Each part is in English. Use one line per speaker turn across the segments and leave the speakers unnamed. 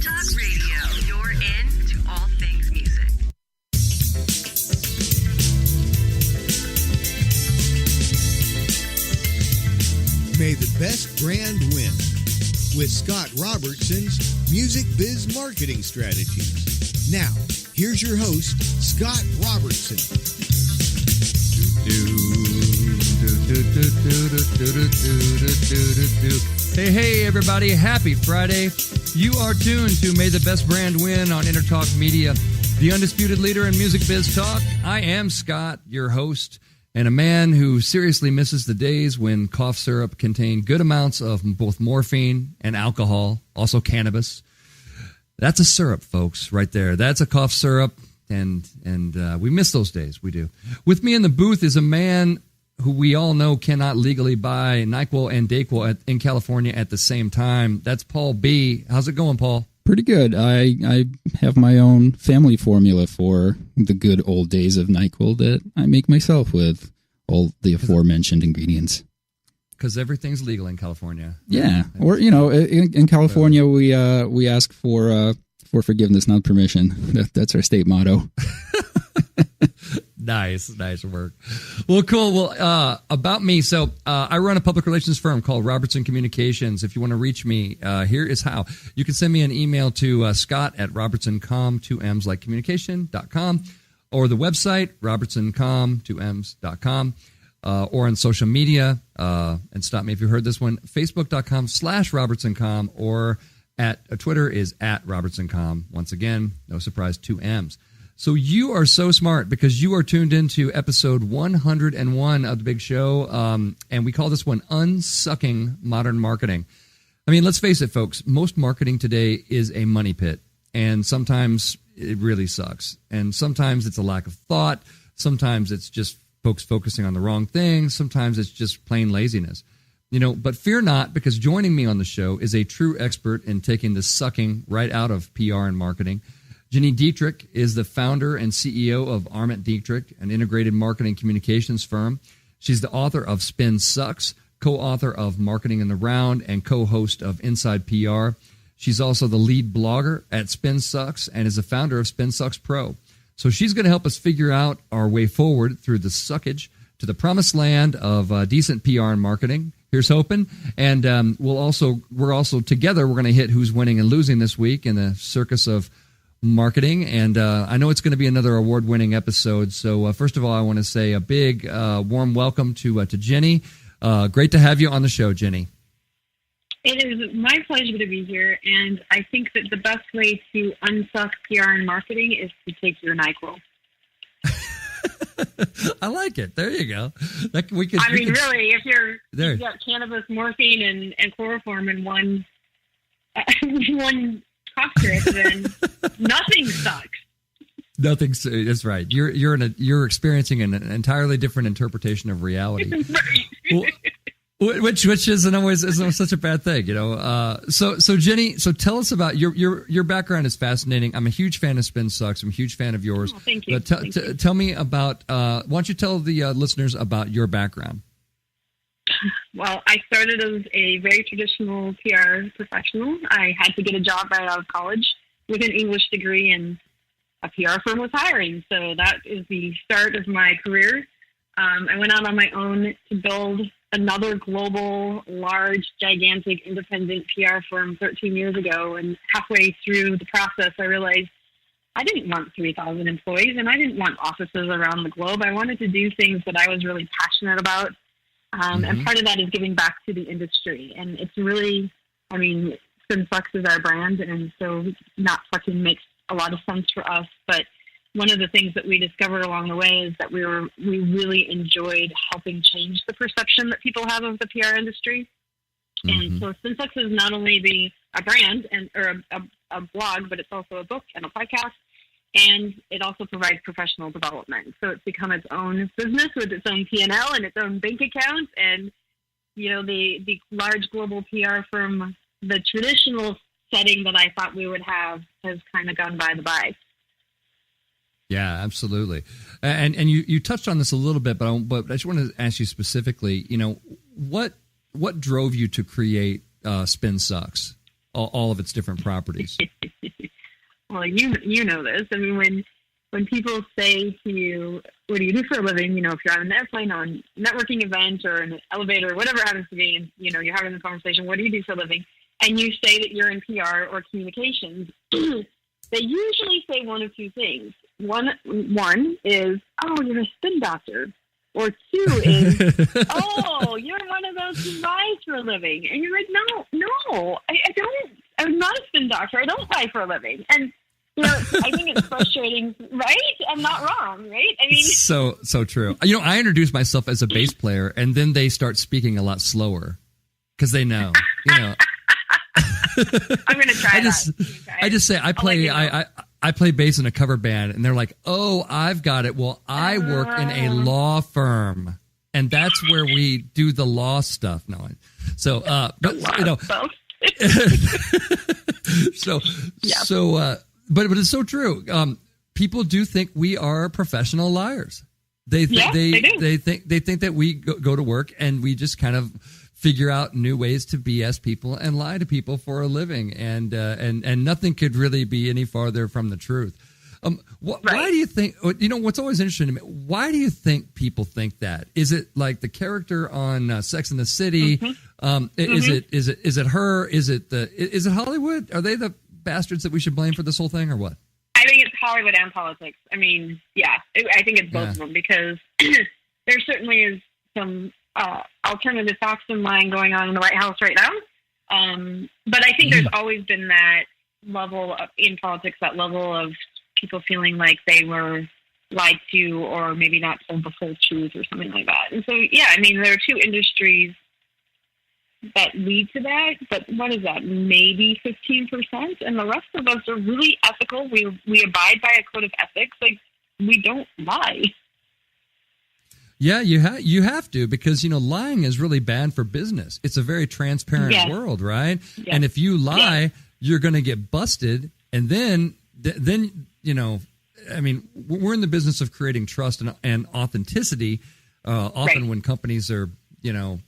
Entertalk Radio, you're in to all things music.
May the best brand win with Scott Robertson's Music Biz Marketing Strategies. Now, here's your host, Scott Robertson.
Hey, everybody. Happy Friday. You are tuned to May the Best Brand Win on Entertalk Media, the undisputed leader in music biz talk. I am Scott, your host, and a man who seriously misses the days when cough syrup contained good amounts of both morphine and alcohol, also cannabis. That's a syrup, folks, right there. That's a cough syrup, and we miss those days. We do. With me in the booth is a man who we all know cannot legally buy NyQuil and DayQuil in California at the same time. That's Paul B. How's it going, Paul?
Pretty good. I have my own family formula for the good old days of NyQuil that I make myself with all the aforementioned ingredients.
Because everything's legal in California.
Yeah. Or, in California, we ask for forgiveness, not permission. That's our state motto.
Nice work. Well, cool. Well, about me. So I run a public relations firm called Robertson Communications. If you want to reach me, here is how. You can send me an email to scott@robertsoncom, 2M's like communication.com, or the website, robertsoncom, 2M's.com, or on social media. And stop me if you heard this one, facebook.com/robertsoncom, or at Twitter is @robertsoncom. Once again, no surprise, 2M's. So you are so smart because you are tuned into episode 101 of the big show, and we call this one Unsucking Modern Marketing. I mean, let's face it, folks. Most marketing today is a money pit, and sometimes it really sucks. And sometimes it's a lack of thought. Sometimes it's just folks focusing on the wrong things. Sometimes it's just plain laziness. But fear not, because joining me on the show is a true expert in taking the sucking right out of PR and marketing. Gini Dietrich is the founder and CEO of Arment Dietrich, an integrated marketing communications firm. She's the author of Spin Sucks, co-author of Marketing in the Round, and co-host of Inside PR. She's also the lead blogger at Spin Sucks and is the founder of Spin Sucks Pro. So she's going to help us figure out our way forward through the suckage to the promised land of decent PR and marketing. Here's hoping. And we're also together, we're going to hit who's winning and losing this week in the circus of marketing, and I know it's going to be another award-winning episode. So first of all, I want to say a big, warm welcome to Gini. Great to have you on the show, Gini.
It is my pleasure to be here, and I think that the best way to unsuck PR and marketing is to take your NyQuil.
I like it. There you go. Really,
if you've got cannabis, morphine, and chloroform in one cough syrup, then nothing sucks.
Nothing. That's right. You're experiencing an entirely different interpretation of reality, which isn't always such a bad thing, So Gini, so tell us about your background is fascinating. I'm a huge fan of Spin Sucks. I'm a huge fan of yours.
Oh, thank you.
Tell me about. Why don't you tell the listeners about your background?
Well, I started as a very traditional PR professional. I had to get a job right out of college with an English degree, and a PR firm was hiring. So that is the start of my career. I went out on my own to build another global, large, gigantic, independent PR firm 13 years ago. And halfway through the process, I realized I didn't want 3,000 employees, and I didn't want offices around the globe. I wanted to do things that I was really passionate about. And part of that is giving back to the industry. And it's really, Spin Sucks is our brand, and so not sucking makes a lot of sense for us. But one of the things that we discovered along the way is that we really enjoyed helping change the perception that people have of the PR industry. And so Spin Sucks is not only a brand or a blog, but it's also a book and a podcast. And it also provides professional development. So it's become its own business with its own P&L and its own bank account. And, the large global PR firm, the traditional setting that I thought we would have has kind of gone by the by.
Yeah, absolutely. And you touched on this a little bit, but I just wanted to ask you specifically, what drove you to create Spin Sucks, all of its different properties?
well, you know this. I mean, when people say to you, what do you do for a living? You know, if you're on an airplane, on a networking event, or an elevator, whatever it happens to be, and, you know, you're having the conversation, what do you do for a living? And you say that you're in PR or communications, they usually say one of two things. One is, oh, you're a spin doctor. Or two is, oh, you're one of those who lies for a living. And you're like, no, I don't. I'm not a spin doctor. I don't lie for a living. And, you know, I think it's frustrating, right? I'm not wrong, right? I mean,
so true. You know, I introduce myself as a bass player, and then they start speaking a lot slower because they know, you know.
I'm going to try
I just say I play I play bass in a cover band, and they're like, "Oh, I've got it." Well, I work in a law firm, and that's where we do the law stuff. No, so but you know, but it's so true. People do think we are professional liars. They think they think that we go to work and we just kind of figure out new ways to BS people and lie to people for a living, and nothing could really be any farther from the truth. Why do you think? You know, what's always interesting to me. Why do you think people think that? Is it like the character on Sex and the City? Mm-hmm. Is it her? Is it Hollywood? Are they the bastards that we should blame for this whole thing, or what?
I think it's Hollywood and politics. I mean, yeah, I think it's both of them, because there certainly is some alternative facts and lying going on in the White House right now. But I think there's always been that level in politics, that level of people feeling like they were lied to, or maybe not told the full truth or something like that. And so, yeah, I mean, there are two industries that lead to that, but what is that? Maybe 15%, and the rest of us are really ethical. We abide by a code of ethics. Like, we don't lie.
Yeah, you have to, because, you know, lying is really bad for business. It's a very transparent world, right? Yes. And if you lie, you're going to get busted, and then you know, I mean, we're in the business of creating trust and authenticity. Often when companies are, you know,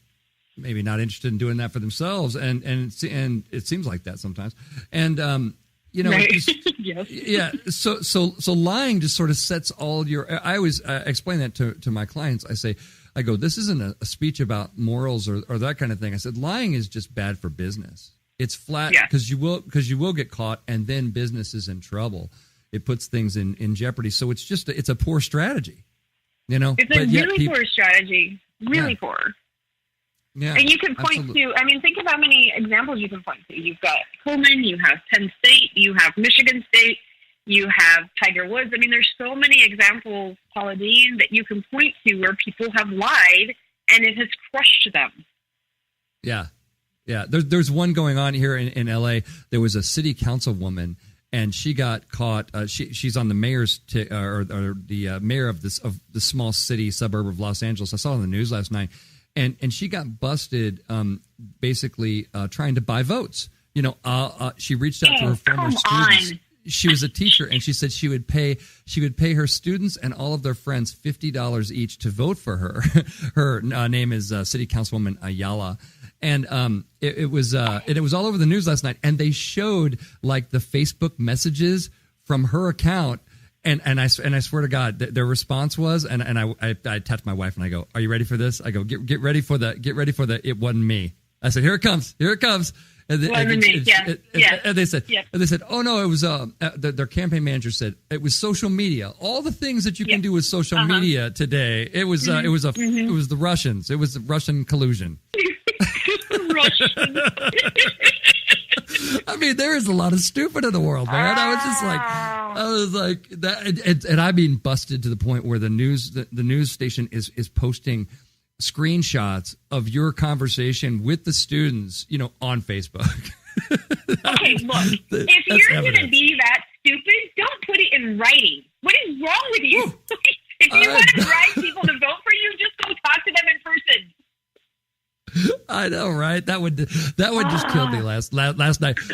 maybe not interested in doing that for themselves, and it seems like that sometimes, and you know, So lying just sort of sets all your. I always explain that to my clients. I go, this isn't a speech about morals or that kind of thing. I said, lying is just bad for business. It's flat because you will get caught, and then business is in trouble. It puts things in jeopardy. So it's just it's a poor strategy. You know,
it's a really poor strategy. Really poor. Yeah, and you can point to, I mean, think of how many examples you can point to. You've got Coleman, you have Penn State, you have Michigan State, you have Tiger Woods. I mean, there's so many examples, Paula Deen, that you can point to where people have lied and it has crushed them.
Yeah. Yeah. There's one going on here in LA. There was a city councilwoman, and she got caught. She's on the mayor's or the mayor of the small city suburb of Los Angeles. I saw it on the news last night. And she got busted basically trying to buy votes. You know, she reached out to her former students. She was a teacher, and she said she would pay her students and all of their friends $50 each to vote for her. Her name is City Councilwoman Ayala. And it was all over the news last night, and they showed like the Facebook messages from her account. And I swear to God, their response was, and I tapped my wife and I go, "Are you ready for this?" I go, "Get ready for the it wasn't me." I said, "Here it comes." And they said, "Oh no, it was their campaign manager said it was social media. All the things that you can do with social media today. It was the Russians. It was the Russian collusion." I mean, there is a lot of stupid in the world, man. I was like that, and I'm being busted to the point where the news station is posting screenshots of your conversation with the students, you know, on Facebook.
Okay, look, if you're going to be that stupid, don't put it in writing. What is wrong with you? If you want to drive people to vote for you, just go talk to them in person.
I know, right? That would just kill me last night.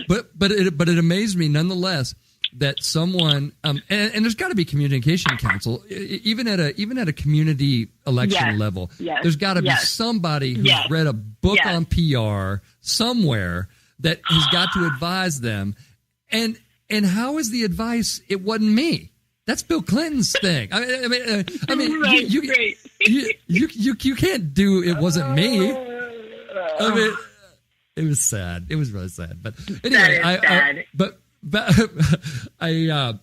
But it amazed me nonetheless that someone and there's got to be communication council even at a community election level. Yes. There's got to be somebody who's read a book on PR somewhere that has got to advise them. And And how is the advice? It wasn't me. That's Bill Clinton's thing. I mean,
right,
you can't do. It wasn't me. I mean, it was sad. It was really sad. But anyway,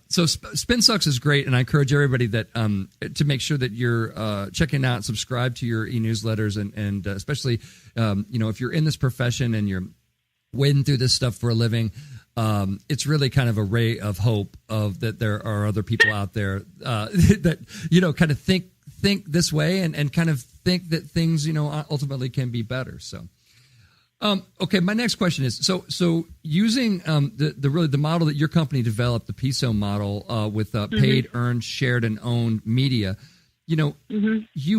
so Spin Sucks is great, and I encourage everybody that to make sure that you're checking out, subscribe to your e-newsletters, and especially if you're in this profession and you're wading through this stuff for a living. It's really kind of a ray of hope of that there are other people out there that kind of think this way and kind of think that things ultimately can be better. So, okay, my next question is so using the model that your company developed, the PISO model with paid, earned, shared, and owned media. You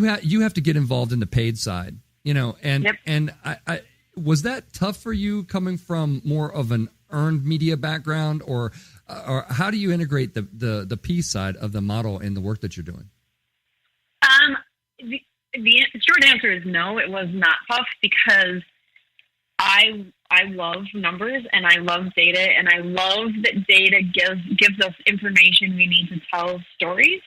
have to get involved in the paid side. And I was that tough for you coming from more of an earned media background, or how do you integrate the P side of the model in the work that you're doing?
The short answer is no. It was not tough because I love numbers and I love data, and I love that data gives us information we need to tell stories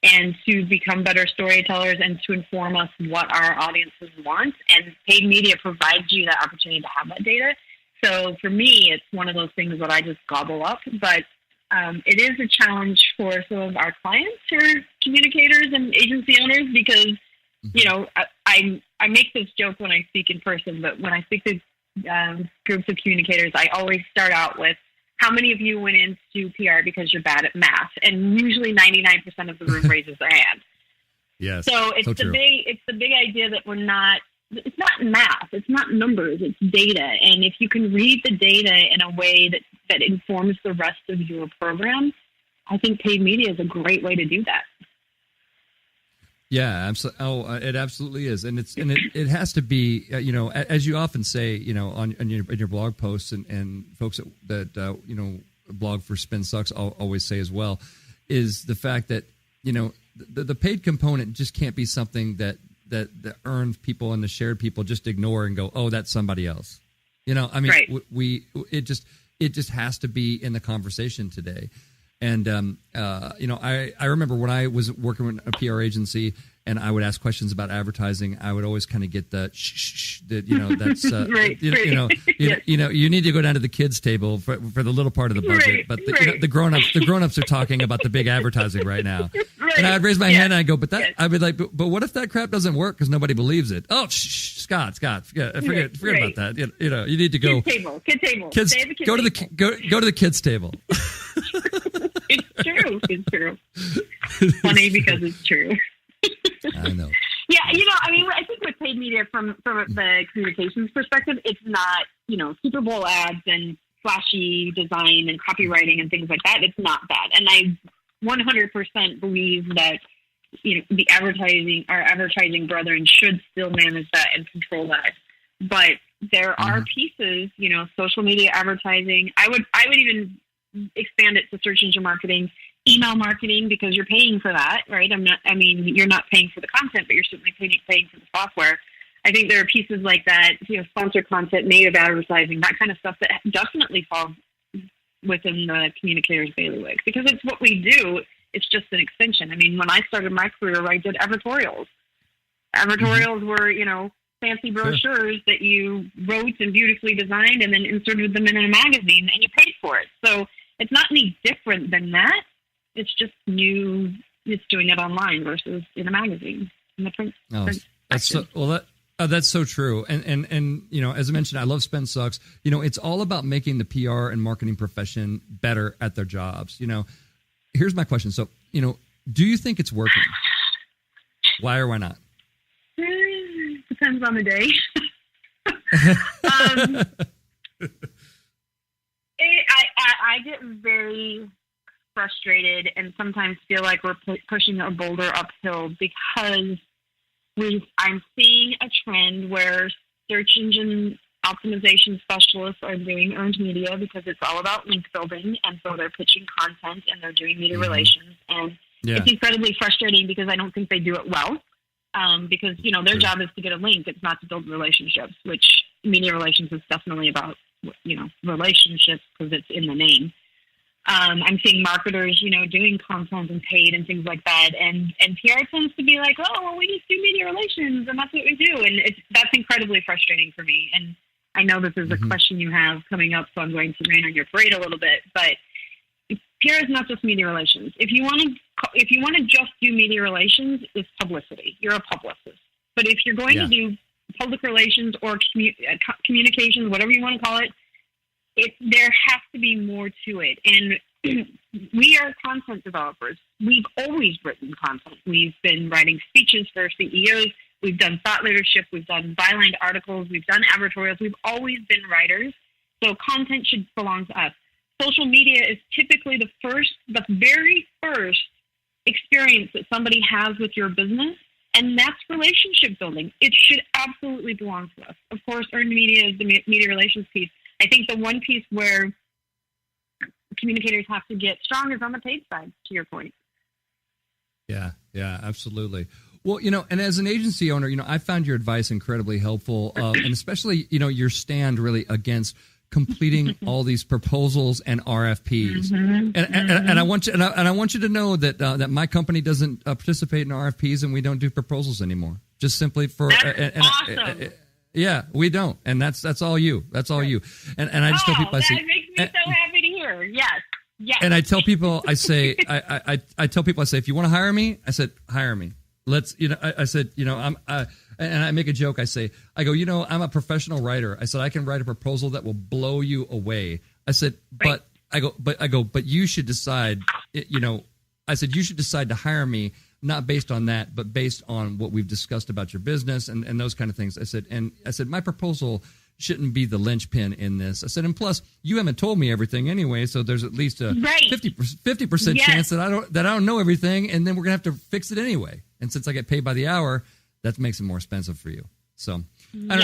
and to become better storytellers and to inform us what our audiences want. And paid media provides you that opportunity to have that data. So for me, it's one of those things that I just gobble up. But it is a challenge for some of our clients who are communicators and agency owners because, I make this joke when I speak in person, but when I speak to groups of communicators, I always start out with, how many of you went into PR because you're bad at math? And usually 99% of the room raises their hand.
Yes.
So it's the big idea that it's not math, it's not numbers, it's data. And if you can read the data in a way that informs the rest of your program, I think paid media is a great way to do that.
Yeah, absolutely. Oh, it absolutely is, and it has to be. As you often say, in your blog posts, and folks that blog for Spin Sucks always say as well, is the fact that the paid component just can't be something that the earned people and the shared people just ignore and go, oh, that's somebody else.
Right.
It just has to be in the conversation today. And, I remember when I was working with a PR agency and I would ask questions about advertising, I would always kind of get the shh, that, that's,
right,
you need to go down to the kids table for the little part of the budget. But the grown-ups are talking about the big advertising right now.
Right.
And I'd raise my hand and I'd go, I'd be like, but what if that crap doesn't work because nobody believes it? Oh, Scott, forget about that. You need to go.
Kid table.
Kids, go to the kids table.
It's true. Funny because it's true.
I know.
Yeah, I think with paid media from the communications perspective, it's not, Super Bowl ads and flashy design and copywriting and things like that. It's not that. And I 100% believe that, the our advertising brethren should still manage that and control that. But there are pieces, social media advertising. I would even expand it to search engine marketing, email marketing, because you're paying for that, right? You're not paying for the content, but you're certainly paying for the software. I think there are pieces like that, sponsored content, native advertising, that kind of stuff that definitely falls within the communicator's bailiwick because it's what we do. It's just an extension. When I started my career, I did advertorials. Advertorials were, fancy brochures that you wrote and beautifully designed and then inserted them in a magazine and you paid for it. So it's not any different than that. It's just new. It's doing it online versus in a magazine in the print.
That's so true. And as I mentioned, I love Spin Sucks. It's all about making the PR and marketing profession better at their jobs. Here's my question. So, do you think it's working? Why or why not?
Depends on the day. I get very frustrated and sometimes feel like we're pushing a boulder uphill because I'm seeing a trend where search engine optimization specialists are doing earned media because it's all about link building, and so they're pitching content and they're doing media relations, and it's incredibly frustrating because I don't think they do it well. Because their job is to get a link, it's not to build relationships, which media relations is definitely about relationships because it's in the name. I'm seeing marketers, doing content and paid and things like that. And PR tends to be like, oh, well, we just do media relations and that's what we do. And that's incredibly frustrating for me. And I know this is a question you have coming up, so I'm going to rain on your parade a little bit. But PR is not just media relations. If you want to just do media relations, it's publicity. You're a publicist. But if you're going to do public relations or communications, whatever you want to call it, there has to be more to it. And we are content developers. We've always written content. We've been writing speeches for CEOs. We've done thought leadership. We've done byline articles. We've done advertorials. We've always been writers. So content should belong to us. Social media is typically the very first experience that somebody has with your business, and that's relationship building. It should absolutely belong to us. Of course, earned media is the media relations piece. I think the one piece where communicators have to get strong is on the paid side, to your point.
Yeah, absolutely. Well, and as an agency owner, I found your advice incredibly helpful, and especially, your stand really against completing all these proposals and RFPs. And I want you to know that that my company doesn't participate in RFPs and we don't do proposals anymore. Just simply for
awesome.
Yeah, we don't, and that's all you. That's all you. And I just tell people, I say,
that makes me so happy to hear. Yes.
And I tell people, I say, I tell people, I say, if you want to hire me, I said, hire me. Let's, I said, and I make a joke. I go, I'm a professional writer. I said, I can write a proposal that will blow you away. I said, but you should decide, I said, you should decide to hire me, not based on that, but based on what we've discussed about your business and those kind of things. I said, my proposal shouldn't be the linchpin in this. I said, and plus, you haven't told me everything anyway, so there's at least a 50% chance that I don't know everything, and then we're gonna have to fix it anyway. And since I get paid by the hour, that makes it more expensive for you. So I don't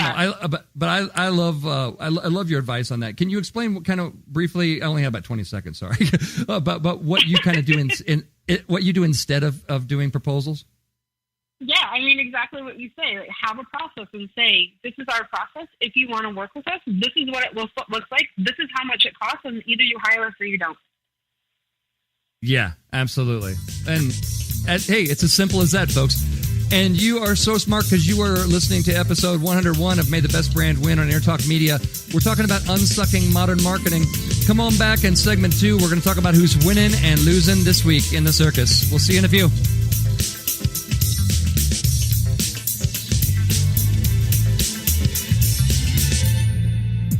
know. I love your advice on that. Can you explain what kind of briefly? I only have about 20 seconds. Sorry, but what you kind of do what you do instead of doing proposals?
Yeah, I mean exactly what you say. Like, have a process and say, this is our process. If you want to work with us, this is what it looks like. This is how much it costs, and either you hire us or you don't.
Yeah, absolutely. And hey, it's as simple as that, folks. And you are so smart because you are listening to episode 101 of May the Best Brand Win on Entertalk Media. We're talking about unsucking modern marketing. Come on back in segment 2. We're going to talk about who's winning and losing this week in the circus. We'll see you in a few.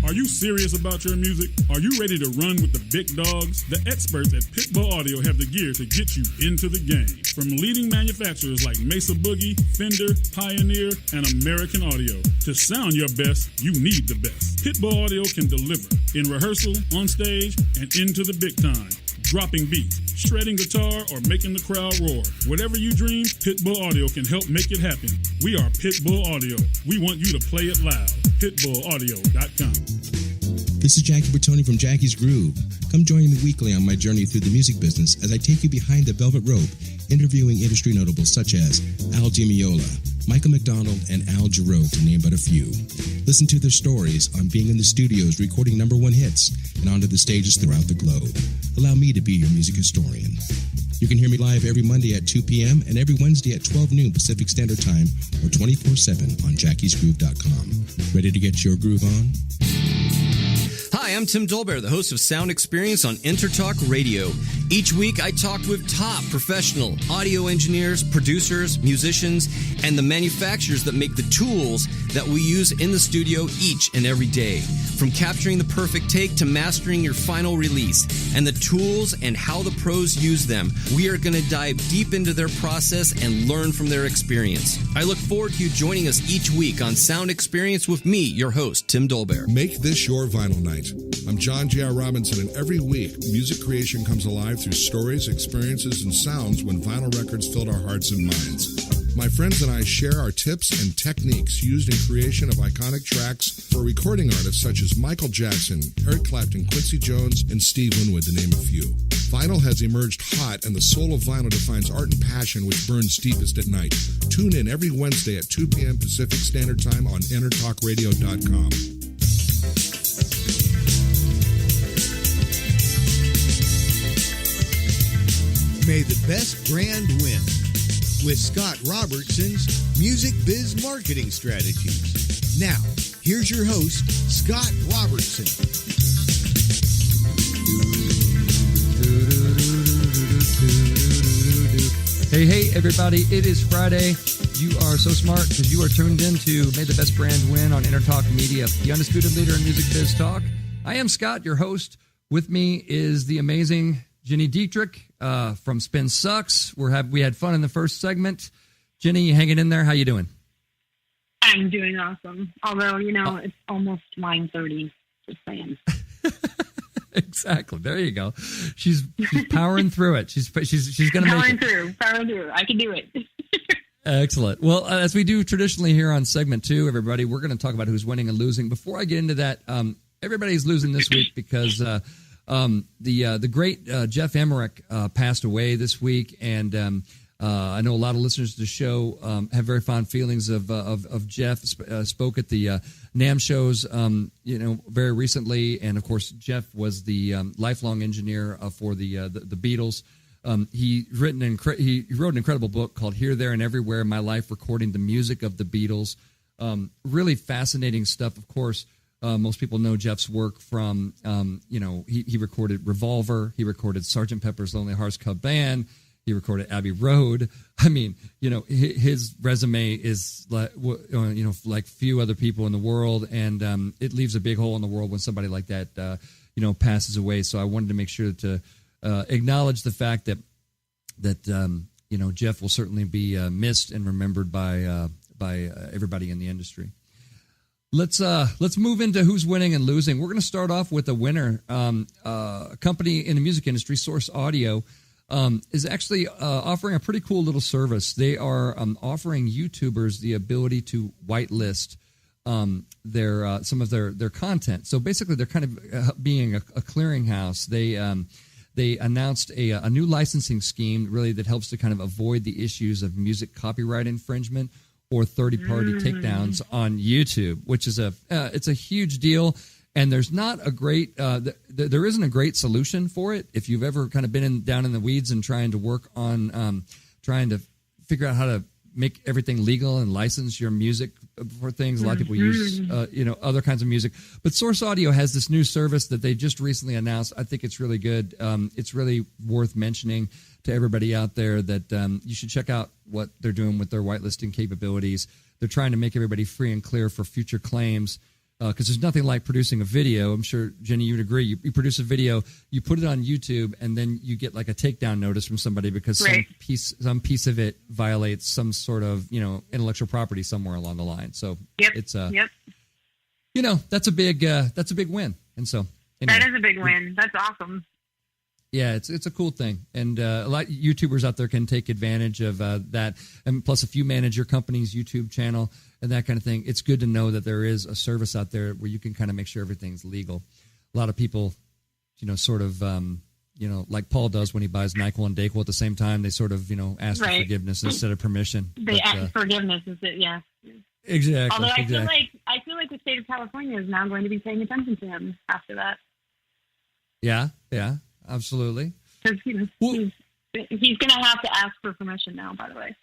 Are you serious about your music? Are you ready to run with the big dogs? The experts at Pitbull Audio have the gear to get you into the game. From leading manufacturers like Mesa Boogie, Fender, Pioneer, and American Audio. To sound your best, you need the best. Pitbull Audio can deliver in rehearsal, on stage, and into the big time. Dropping beats, shredding guitar, or making the crowd roar. Whatever you dream, Pitbull Audio can help make it happen. We are Pitbull Audio. We want you to play it loud. PitbullAudio.com.
This is Jackie Bertoni from Jackie's Groove. Come join me weekly on my journey through the music business as I take you behind the velvet rope, interviewing industry notables such as Al Di Meola, Michael McDonald, and Al Jarreau, to name but a few. Listen to their stories on being in the studios recording #1 hits and onto the stages throughout the globe. Allow me to be your music historian. You can hear me live every Monday at 2 p.m. and every Wednesday at 12 noon Pacific Standard Time or 24/7 on jackiesgroove.com. Ready to get your groove on?
Hi, I'm Tim Dolbear, the host of Sound Experience on Entertalk Radio. Each week, I talk with top professional audio engineers, producers, musicians, and the manufacturers that make the tools that we use in the studio each and every day. From capturing the perfect take to mastering your final release, and the tools and how the pros use them, we are going to dive deep into their process and learn from their experience. I look forward to you joining us each week on Sound Experience with me, your host, Tim Dolbear.
Make this your vinyl night. I'm John J.R. Robinson, and every week, music creation comes alive through stories, experiences, and sounds when vinyl records filled our hearts and minds. My friends and I share our tips and techniques used in creation of iconic tracks for recording artists such as Michael Jackson, Eric Clapton, Quincy Jones, and Steve Winwood, to name a few. Vinyl has emerged hot, and the soul of vinyl defines art and passion which burns deepest at night. Tune in every Wednesday at 2 p.m. Pacific Standard Time on EntertalkRadio.com.
May the best brand win with Scott Robertson's Music Biz Marketing Strategies. Now, here's your host, Scott Robertson.
Hey, everybody. It is Friday. You are so smart because you are tuned in to May the Best Brand Win on Entertalk Media, the undisputed leader in music biz talk. I am Scott, your host. With me is the amazing Gini Dietrich from Spin Sucks. We had fun in the first segment. Gini, you hanging in there? How you doing?
I'm doing awesome. Although, it's almost 9:30. Just saying.
Exactly. There you go. She's powering through it. She's going to make it.
Powering through. I can do it.
Excellent. Well, as we do traditionally here on segment 2, everybody, we're going to talk about who's winning and losing. Before I get into that, everybody's losing this week because the great Jeff Emmerich passed away this week, and I know a lot of listeners to the show have very fond feelings of Jeff. Spoke at the NAMM shows, very recently, and of course, Jeff was the lifelong engineer for the Beatles. He wrote an incredible book called "Here, There, and Everywhere: My Life Recording the Music of the Beatles." Really fascinating stuff. Of course, most people know Jeff's work from he recorded Revolver, he recorded Sgt. Pepper's Lonely Hearts Club Band. He recorded Abbey Road. I mean, his resume is like few other people in the world, and it leaves a big hole in the world when somebody like that, passes away. So I wanted to make sure to acknowledge the fact that Jeff will certainly be missed and remembered by everybody in the industry. Let's move into who's winning and losing. We're going to start off with a winner. A company in the music industry, Source Audio, is actually offering a pretty cool little service. They are offering YouTubers the ability to whitelist some of their content. So basically, they're kind of being a clearinghouse. They announced a new licensing scheme, really, that helps to kind of avoid the issues of music copyright infringement or third-party takedowns on YouTube, which is it's a huge deal. And there's not a great, there isn't a great solution for it. If you've ever kind of been down in the weeds and trying to work on trying to figure out how to make everything legal and license your music for things, a lot of people use, other kinds of music. But Source Audio has this new service that they just recently announced. I think it's really good. It's really worth mentioning to everybody out there that you should check out what they're doing with their whitelisting capabilities. They're trying to make everybody free and clear for future claims. Because there's nothing like producing a video. I'm sure, Jenny, you would agree. You produce a video, you put it on YouTube, and then you get like a takedown notice from somebody because
right.
some piece of it violates some sort of intellectual property somewhere along the line. So it's that's a big win. And so anyway,
that is a big win. That's awesome.
Yeah, it's a cool thing, and a lot of YouTubers out there can take advantage of that. And plus, if you manage your company's YouTube channel and that kind of thing, it's good to know that there is a service out there where you can kind of make sure everything's legal. A lot of people, like Paul does when he buys NyQuil and DayQuil at the same time, they sort of, ask for forgiveness instead of permission.
They ask forgiveness, yeah.
Exactly.
Although I feel like the state of California is now going to be paying attention to him after that.
Yeah, absolutely.
Because he's going to have to ask for permission now, by the way.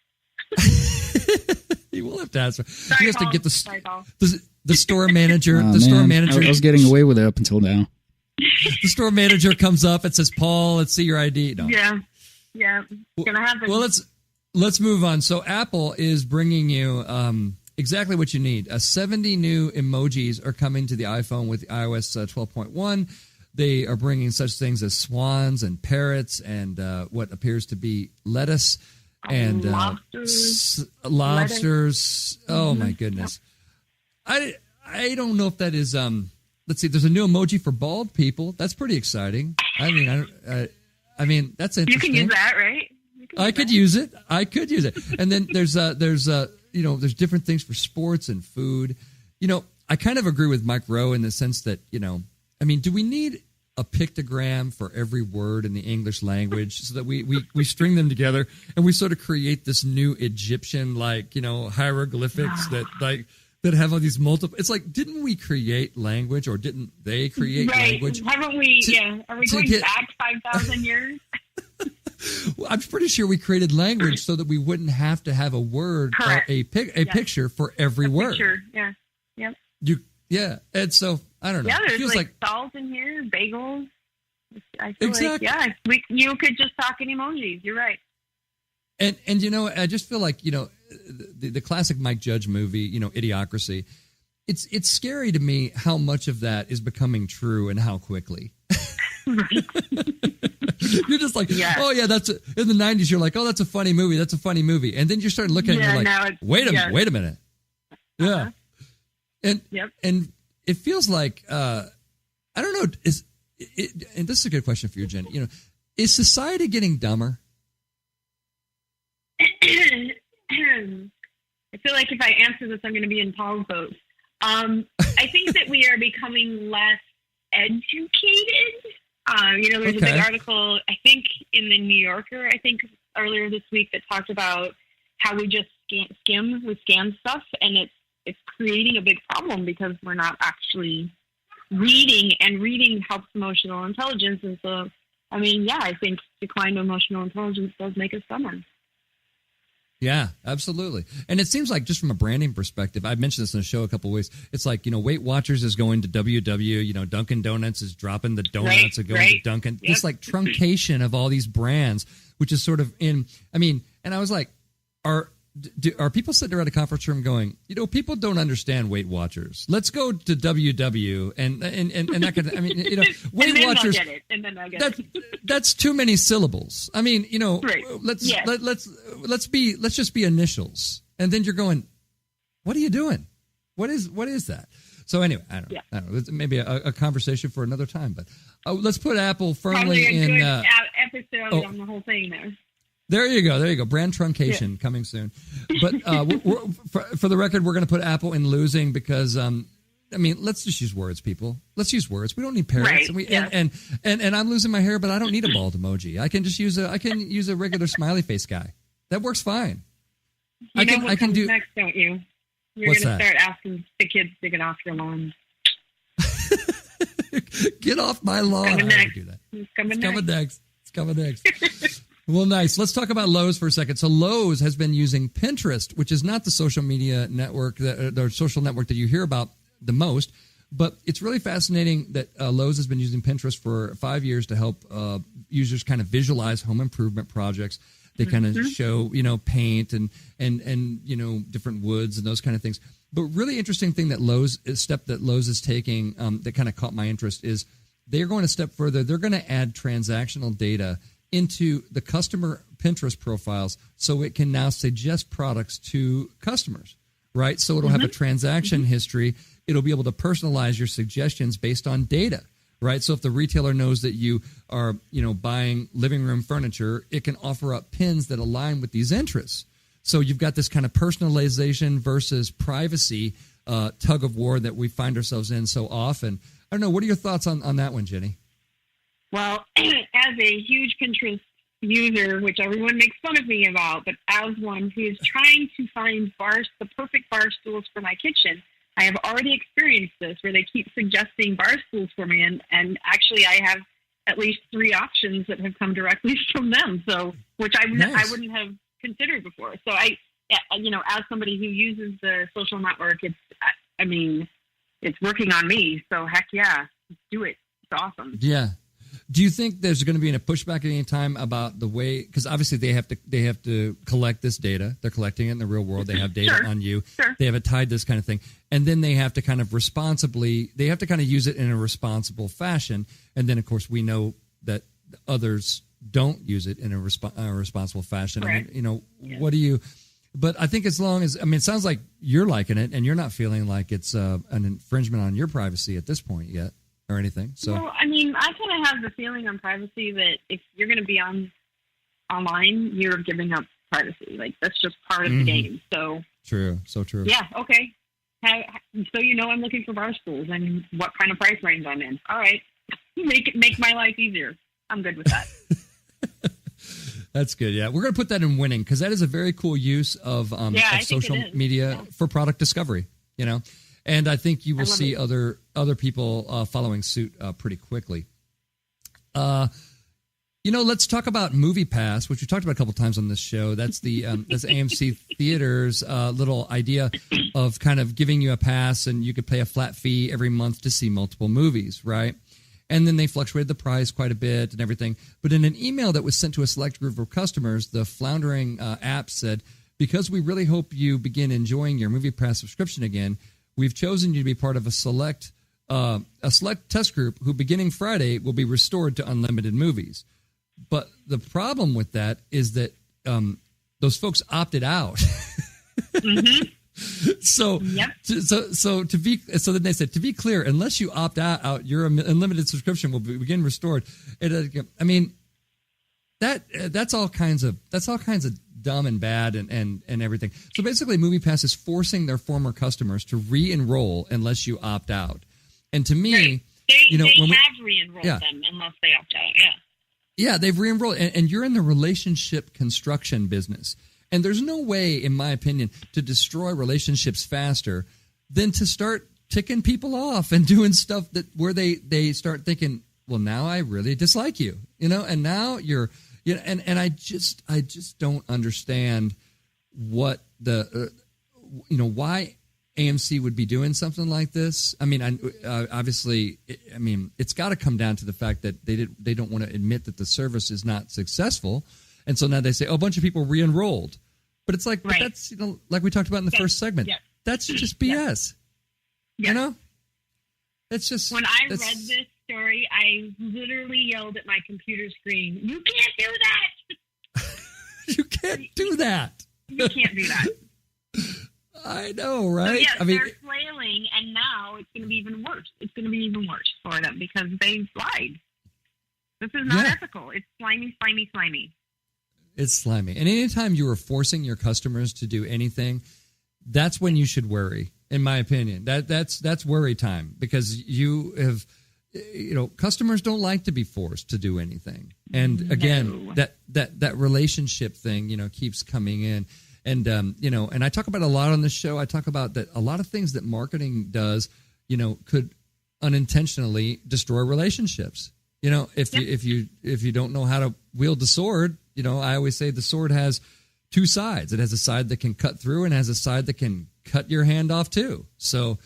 He will have to ask.
Sorry,
he has
Paul.
to get the store manager.
Oh,
the store manager.
I was getting away with it up until now.
The store manager comes up and says, "Paul, let's see your ID." No.
Yeah, it's gonna happen.
Well, let's move on. So Apple is bringing you exactly what you need. 70 new emojis are coming to the iPhone with iOS 12.1. They are bringing such things as swans and parrots and what appears to be lettuce. And lobsters. Oh my goodness! I don't know if that is. Let's see. There's a new emoji for bald people. That's pretty exciting. I mean, that's interesting.
You can use that, right?
I could use it. And then there's different things for sports and food. I kind of agree with Mike Rowe in the sense that do we need a pictogram for every word in the English language so that we string them together and we sort of create this new Egyptian hieroglyphics that have all these multiple. It's like, didn't we create language or didn't they create language?
Haven't we? Are we going back 5,000 years?
Well, I'm pretty sure we created language so that we wouldn't have to have a word
Correct.
or a picture for every word.
Picture, yeah. Yep.
And so I don't know.
Yeah,
It
there's
feels
like dolls in here, bagels. I feel
Exactly.
like, you could just talk in emojis. You're right.
And I just feel like the classic Mike Judge movie, Idiocracy. It's scary to me how much of that is becoming true and how quickly.
Right.
You're just like, oh yeah, that's in the 90s. You're like, oh, that's a funny movie. That's a funny movie. And then you start looking at it, you're like, wait a minute. Yeah. And it feels like, I don't know. And this is a good question for you, Jen. Is society getting dumber?
I feel like if I answer this, I'm going to be in Paul's boat. I think that we are becoming less educated. There's a big article, I think, in the New Yorker, earlier this week that talked about how we just scan stuff, and it's creating a big problem because we're not actually reading, and reading helps emotional intelligence. And so, I think decline of emotional intelligence does make us dumber.
Yeah, absolutely. And it seems like just from a branding perspective, I've mentioned this in the show a couple of ways. It's like, Weight Watchers is going to WW, Dunkin' Donuts is dropping the donuts and going to Dunkin'. Yep. It's like truncation of all these brands, which is sort of and I was like, are people sitting around a conference room going, people don't understand Weight Watchers. Let's go to WW and that kind of, Weight Watchers.
And then I'll get it.
That's too many syllables. Let's just be initials. And then you're going, what are you doing? What is that? So anyway, I don't know. It's maybe a conversation for another time, but let's put Apple firmly in
episode on the whole thing there.
There you go. Brand truncation coming soon. But for the record, we're going to put Apple in losing because, let's just use words, people. Let's use words. We don't need parrots.
Right.
And I'm losing my hair, but I don't need a bald emoji. I can just use a regular smiley face guy. That works fine.
I can do next, don't you? You're going to start asking the kids to get off your lawn.
Get off my lawn. I don't do that. It's coming next. Well, nice. Let's talk about Lowe's for a second. So Lowe's has been using Pinterest, which is not the social media network, the social network that you hear about the most, but it's really fascinating that Lowe's has been using Pinterest for 5 years to help users kind of visualize home improvement projects. They kind of show, paint and different woods and those kind of things. But really interesting thing that Lowe's is taking that kind of caught my interest is they're going a step further. They're going to add transactional data into the customer Pinterest profiles so it can now suggest products to customers, right? So it'll have a transaction history. It'll be able to personalize your suggestions based on data, right? So if the retailer knows that you are, buying living room furniture, it can offer up pins that align with these interests. So you've got this kind of personalization versus privacy tug of war that we find ourselves in so often. I don't know. What are your thoughts on that one, Jenny?
Well, as a huge Pinterest user, which everyone makes fun of me about, but as one who is trying to find the perfect bar stools for my kitchen, I have already experienced this where they keep suggesting bar stools for me, and actually I have at least 3 options that have come directly from them, so which I wouldn't have considered before. So as somebody who uses the social network, it's working on me. So heck yeah, let's do it. It's awesome.
Yeah. Do you think there's going to be a pushback at any time about the way, because obviously they have to collect this data. They're collecting it in the real world. They have data on you.
Sure.
They have it tied to this kind of thing. And then they have to kind of use it in a responsible fashion. And then, of course, we know that others don't use it in a responsible fashion.
Correct.
What do you... But I think as long as, it sounds like you're liking it and you're not feeling like it's an infringement on your privacy at this point yet. Or anything. So
well, I kind of have the feeling on privacy that if you're going to be online, you're giving up privacy. Like that's just part of the game. So
true.
Yeah. Okay. So I'm looking for bar stools and what kind of price range I'm in. All right, make my life easier. I'm good with that.
That's good. Yeah, we're going to put that in winning because that is a very cool use of social media for product discovery. And I think you will see other people following suit pretty quickly. let's talk about Movie Pass, which we talked about a couple times on this show. That's the that's AMC Theaters' little idea of kind of giving you a pass, and you could pay a flat fee every month to see multiple movies, right? And then they fluctuated the price quite a bit and everything. But in an email that was sent to a select group of customers, the floundering app said, because we really hope you begin enjoying your Movie Pass subscription again, we've chosen you to be part of a select test group who, beginning Friday, will be restored to unlimited movies. But the problem with that is that those folks opted out.
Mm-hmm.
So then they said, to be clear, unless you opt out, your unlimited subscription will begin restored. I mean, that's all kinds of dumb and bad and everything. So basically, MoviePass is forcing their former customers to re-enroll unless you opt out. And to me,
right. They have re-enrolled them unless they opt out. Yeah.
Yeah, they've re-enrolled, and you're in the relationship construction business. And there's no way, in my opinion, to destroy relationships faster than to start ticking people off and doing stuff where they start thinking, well, now I really dislike you, and now you're, and I just don't understand what why AMC would be doing something like this. I mean, obviously, it's got to come down to the fact that they don't want to admit that the service is not successful, and so now they say, "Oh, a bunch of people re-enrolled," but it's like,
right.
but that's like we talked about in the first segment. Yeah. That's just BS.
Yeah.
It's just
when I read this story, I literally yelled at my computer screen, "You can't do that!
You can't do that!
You can't do that!"
I know, right?
So they're flailing, and now it's going to be even worse. It's going to be even worse for them because they lied. This is not ethical. It's slimy, slimy, slimy.
It's slimy. And anytime you are forcing your customers to do anything, that's when you should worry, in my opinion. That's worry time, because you have, customers don't like to be forced to do anything. And again, that relationship thing, keeps coming in. And, and I talk about a lot on this show. I talk about that a lot of things that marketing does, could unintentionally destroy relationships. If you don't know how to wield the sword, I always say the sword has two sides. It has a side that can cut through and has a side that can cut your hand off too. So,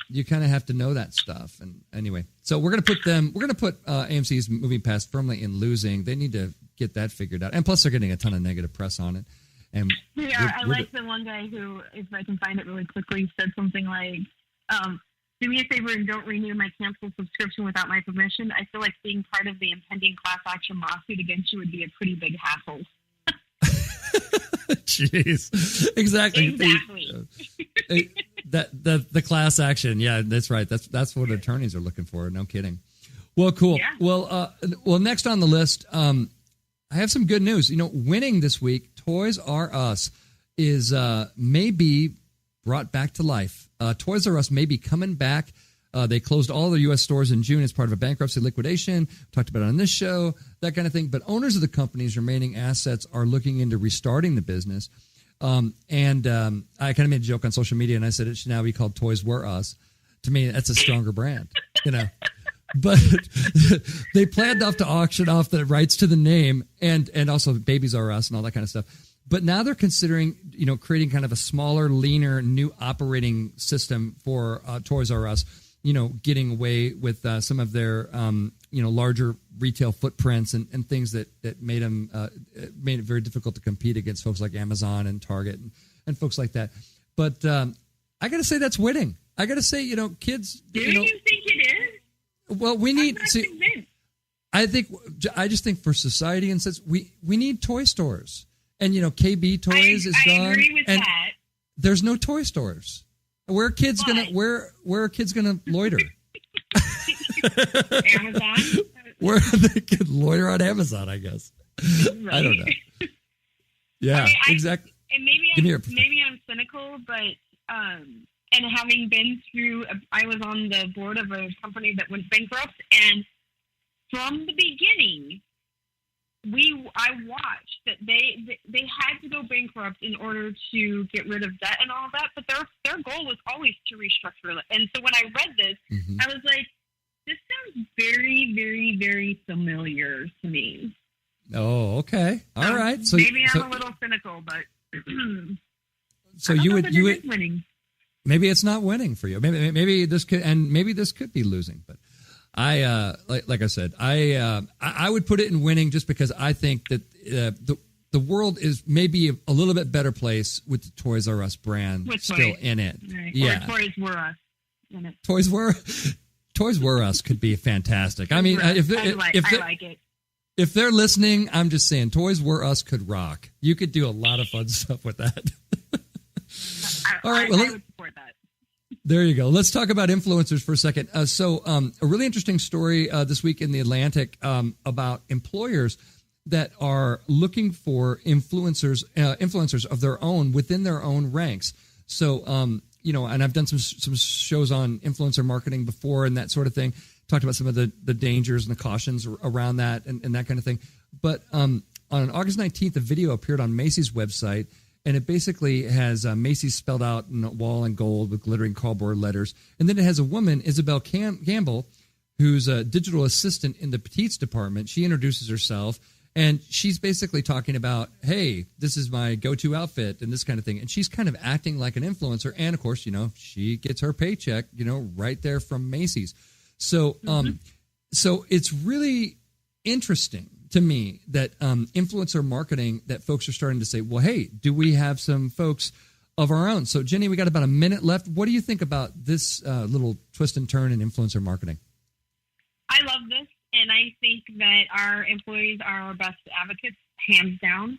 you kind of have to know that stuff. And anyway, so we're going to put AMC's Movie Pass firmly in losing. They need to get that figured out. And plus they're getting a ton of negative press on it. And
I like the one guy who, if I can find it really quickly, said something like, "Do me a favor and don't renew my canceled subscription without my permission. I feel like being part of the impending class action lawsuit against you would be a pretty big hassle." Jeez,
exactly. The class action, yeah, that's right. That's what attorneys are looking for. No kidding. Well, cool. Yeah. Well, next on the list, I have some good news. Winning this week, Toys R Us is maybe brought back to life. Toys R Us may be coming back. They closed all their U.S. stores in June as part of a bankruptcy liquidation. Talked about it on this show, that kind of thing. But owners of the company's remaining assets are looking into restarting the business. I kind of made a joke on social media, and I said it should now be called Toys Were Us. To me, that's a stronger brand, But they planned to auction off the rights to the name and also Babies R Us and all that kind of stuff. But now they're considering, creating kind of a smaller, leaner, new operating system for Toys R Us, getting away with some of their, larger retail footprints and things that made them made it very difficult to compete against folks like Amazon and Target and folks like that. But I got to say that's winning. I got to say, kids.
Do you think it is?
Well, we need. I just think for society and since we need toy stores, and KB Toys is gone. I
agree with that.
There's no toy stores. Where are kids gonna loiter?
Amazon.
Where they could loiter on Amazon, I guess. Right. I don't know. Yeah, exactly.
And maybe I'm cynical, but and having been through, I was on the board of a company that went bankrupt, and from the beginning, I watched that they had to go bankrupt in order to get rid of debt and all that, but their goal was always to restructure it. And so when I read this, I was like, This sounds very, very, very familiar to me.
Oh, okay. All right. So
maybe I'm a little cynical, but
so you would
winning.
Maybe it's not winning for you. Maybe this could be losing. But I like I said, I would put it in winning just because I think that the world is maybe a little bit better place with the Toys R Us brand still in it.
Right.
Yeah,
or Toys Were Us in it.
Toys Were Us could be fantastic. I mean,
I like it.
If they're listening, I'm just saying Toys Were Us could rock. You could do a lot of fun stuff with that. All right, well,
I would support that.
There you go. Let's talk about influencers for a second. A really interesting story this week in The Atlantic about employers that are looking for influencers of their own within their own ranks. So, and I've done some shows on influencer marketing before and that sort of thing. Talked about some of the dangers and the cautions around that and that kind of thing. But on August 19th, a video appeared on Macy's website, and it basically has Macy's spelled out in a wall in gold with glittering cardboard letters. And then it has a woman, Isabel Gamble, who's a digital assistant in the Petites department. She introduces herself, and she's basically talking about, hey, this is my go-to outfit and this kind of thing. And she's kind of acting like an influencer. And, of course, she gets her paycheck, right there from Macy's. So so it's really interesting to me that influencer marketing, that folks are starting to say, well, hey, do we have some folks of our own? So, Jenny, we got about a minute left. What do you think about this little twist and turn in influencer marketing?
I love this, and I think that our employees are our best advocates, hands down.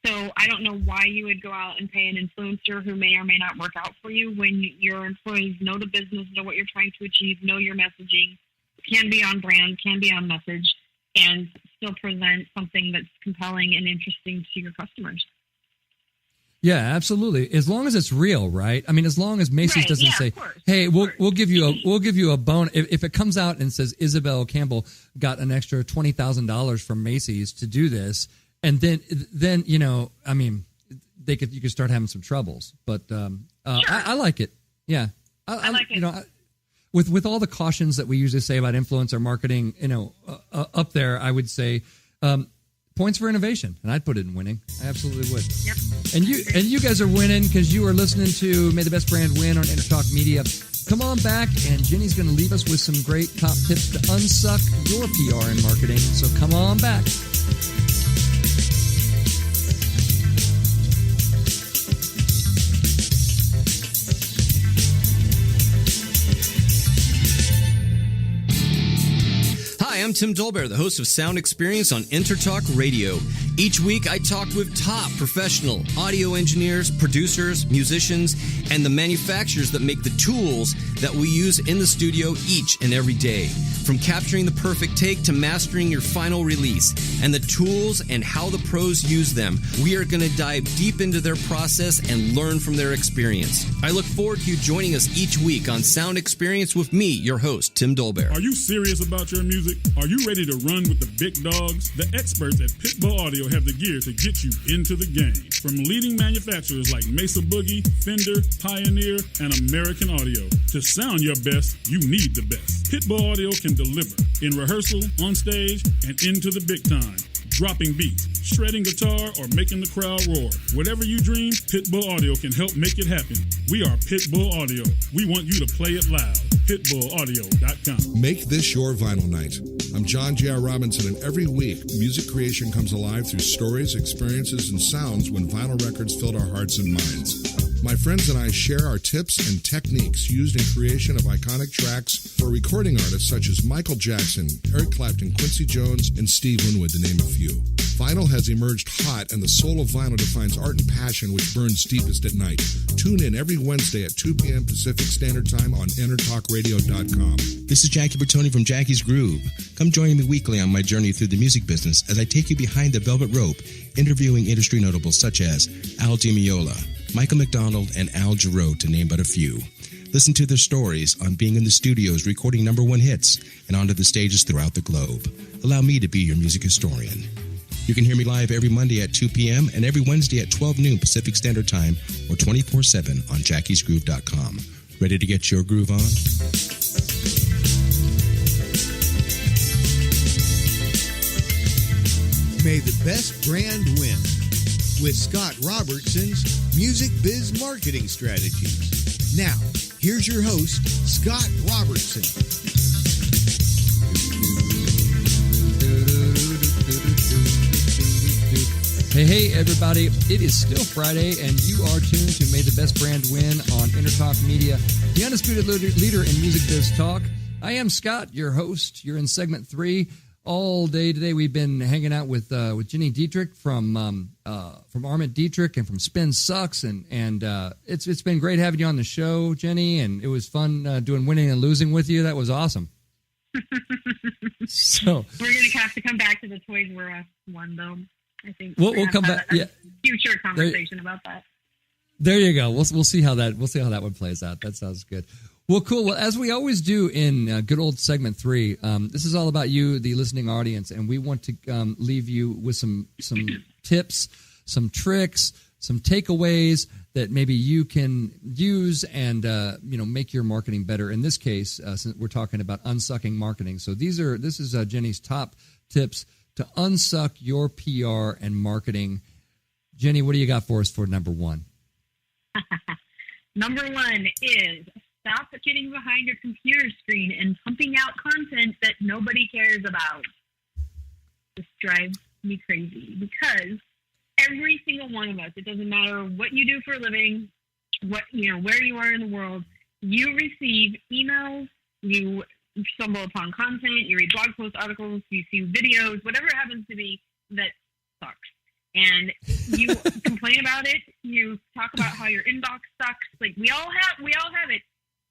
So I don't know why you would go out and pay an influencer who may or may not work out for you when your employees know the business, know what you're trying to achieve, know your messaging, can be on brand, can be on message, and still present something that's compelling and interesting to your customers.
Yeah, absolutely. As long as it's real, right? I mean, as long as Macy's doesn't say, "Hey, we'll give you a bonus." If it comes out and says Isabel Campbell got an extra $20,000 from Macy's to do this, and then I mean, you could start having some troubles. But I like it. Yeah,
I like it.
With all the cautions that we usually say about influencer marketing, up there, I would say points for innovation, and I'd put it in winning. I absolutely would.
Yep.
And you guys are winning because you are listening to May the Best Brand Win on Entertalk Media. Come on back, and Jenny's going to leave us with some great top tips to unsuck your PR and marketing. So come on back.
I'm Tim Dolbear, the host of Sound Experience on Entertalk Radio. Each week, I talk with top professional audio engineers, producers, musicians, and the manufacturers that make the tools that we use in the studio each and every day. From capturing the perfect take to mastering your final release, and the tools and how the pros use them, we are going to dive deep into their process and learn from their experience. I look forward to you joining us each week on Sound Experience with me, your host, Tim Dolbear.
Are you serious about your music? Are you ready to run with the big dogs? The experts at Pitbull Audio have the gear to get you into the game. From leading manufacturers like Mesa Boogie, Fender, Pioneer, and American Audio. To sound your best, you need the best. Pitbull Audio can deliver in rehearsal, on stage, and into the big time. Dropping beats, shredding guitar, or making the crowd roar. Whatever you dream, Pitbull Audio can help make it happen. We are Pitbull Audio. We want you to play it loud. PitbullAudio.com.
Make this your vinyl night. I'm John J.R. Robinson, and every week, music creation comes alive through stories, experiences, and sounds when vinyl records filled our hearts and minds. My friends and I share our tips and techniques used in creation of iconic tracks for recording artists such as Michael Jackson, Eric Clapton, Quincy Jones, and Steve Winwood, to name a few. Vinyl has emerged hot, and the soul of vinyl defines art and passion which burns deepest at night. Tune in every Wednesday at 2 p.m. Pacific Standard Time on EntertalkRadio.com.
This is Jackie Bertoni from Jackie's Groove. Come join me weekly on my journey through the music business as I take you behind the velvet rope, interviewing industry notables such as Al Di Meola, Michael McDonald, and Al Jarreau, to name but a few. Listen to their stories on being in the studios recording #1 hits and onto the stages throughout the globe. Allow me to be your music historian. You can hear me live every Monday at 2 p.m. and every Wednesday at 12 noon Pacific Standard Time or 24/7 on jackiesgroove.com. Ready to get your groove on?
May the best brand win with Scott Robertson's Music Biz Marketing Strategies. Now, here's your host, Scott Robertson.
Hey, everybody. It is still Friday, and you are tuned to May the Best Brand Win on Entertalk Media, the undisputed leader in music biz talk. I am Scott, your host. You're in segment 3. All day today, we've been hanging out with Gini Dietrich from Arment Dietrich and from Spin Sucks, and it's been great having you on the show, Jenny, and it was fun doing winning and losing with you. That was awesome. So
we're going to have to come back to the Toys R Us one, though. I think
we'll come back. Yeah,
future conversation about that.
There you go. We'll see how that one plays out. That sounds good. Well, cool. Well, as we always do in good old segment 3, this is all about you, the listening audience, and we want to leave you with some tips, some tricks, some takeaways that maybe you can use and make your marketing better. In this case, since we're talking about unsucking marketing, so this is Jenny's top tips to unsuck your PR and marketing. Jenny, what do you got for us for number 1?
Number 1 is stop getting behind your computer screen and pumping out content that nobody cares about. This drives me crazy because every single one of us, it doesn't matter what you do for a living, where you are in the world, you receive emails, you stumble upon content, you read blog posts, articles, you see videos, whatever it happens to be that sucks. And you complain about it, you talk about how your inbox sucks. Like we all have it.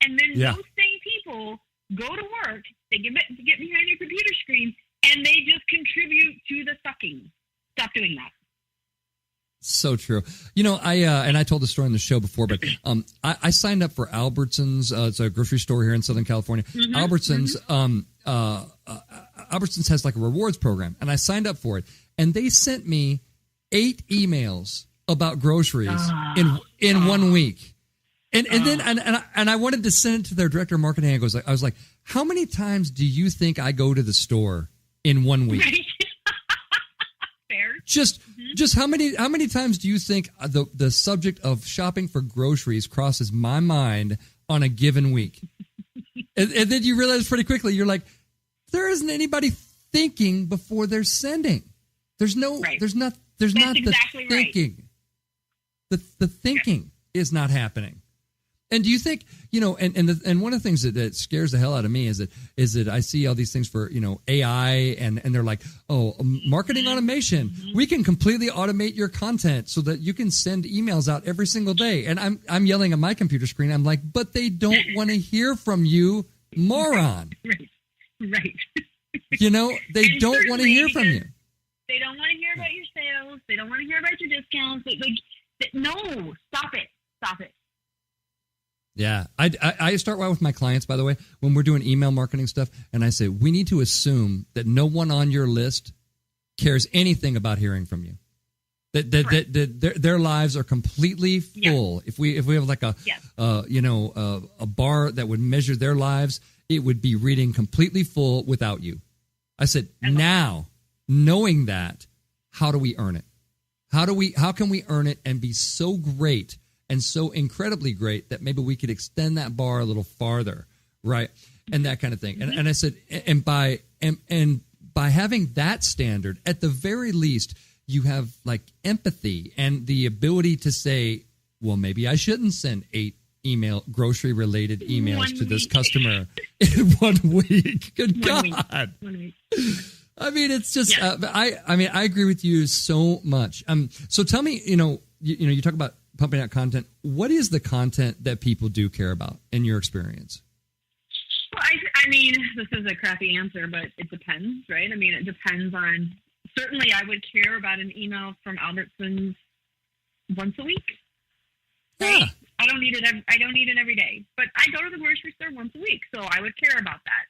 And then those same people go to work, they get behind their computer screen, and they just contribute to the sucking. Stop doing that.
So true. I told the story on the show before, but I signed up for Albertsons. It's a grocery store here in Southern California. Mm-hmm. Albertsons has like a rewards program, and I signed up for it. And they sent me 8 emails about groceries in 1 week. And then I wanted to send it to their director of marketing. I was like, how many times do you think I go to the store in 1 week?
Right. Fair.
Just how many times do you think the subject of shopping for groceries crosses my mind on a given week? and then you realize pretty quickly, you're like, there isn't anybody thinking before they're sending. There's not exactly the thinking. Right. The thinking is not happening. And do you think, and one of the things that scares the hell out of me is that I see all these things for, AI and they're like, marketing automation. Mm-hmm. We can completely automate your content so that you can send emails out every single day. And I'm yelling at my computer screen. I'm like, but they don't want to hear from you, moron.
Right.
They don't want to hear from you.
They don't want to hear about your sales. They don't want to hear about your discounts. No, stop it. Stop it.
Yeah, I start with my clients, by the way, when we're doing email marketing stuff, and I say, we need to assume that no one on your list cares anything about hearing from you. That their lives are completely full. Yeah. If we have like a bar that would measure their lives, it would be reading completely full without you. I said, now, knowing that, how do we earn it? How can we earn it and be so great and so incredibly great that maybe we could extend that bar a little farther, right? And that kind of thing. Mm-hmm. And I said, and by having that standard, at the very least, you have like empathy and the ability to say, well, maybe I shouldn't send 8 grocery related emails to this customer in 1 week. Good God.
1 week.
I mean, it's just, I agree with you so much. So tell me, you talk about pumping out content. What is the content that people do care about in your experience?
Well, I mean, this is a crappy answer, but it depends, right? I mean, it depends on, certainly I would care about an email from Albertsons once a week. Right? Yeah. I don't need it every day, but I go to the grocery store once a week, so I would care about that.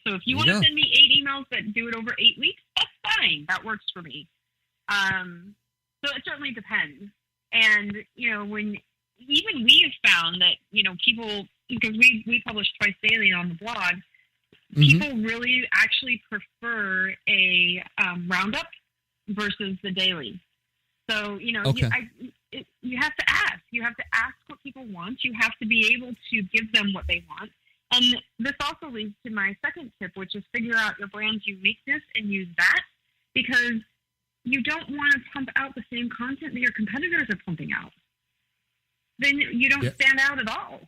So if you want to send me 8 emails that do it over 8 weeks, that's fine. That works for me. So it certainly depends. And, when even we have found that, people, because we publish twice daily on the blog, people really actually prefer a roundup versus the daily. So, you know,
Okay.
you have to ask. You have to ask what people want. You have to be able to give them what they want. And this also leads to my second tip, which is figure out your brand's uniqueness and use that, because you don't want to pump out the same content that your competitors are pumping out. Then you don't stand out at all.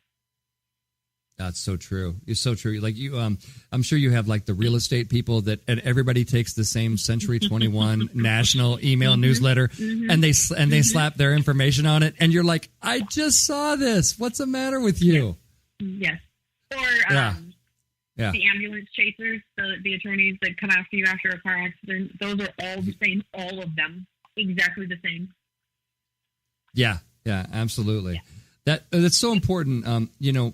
That's so true. It's so true. Like you, I'm sure you have like the real estate people that, and everybody takes the same Century 21 national email newsletter, and they slap their information on it, and you're like, I just saw this. What's the matter with you?
Yes. Or the ambulance chasers, the attorneys that come after you after a car accident. Those are all the same. All of them, exactly the same.
Yeah. Yeah. Absolutely. Yeah. That's so important. You know.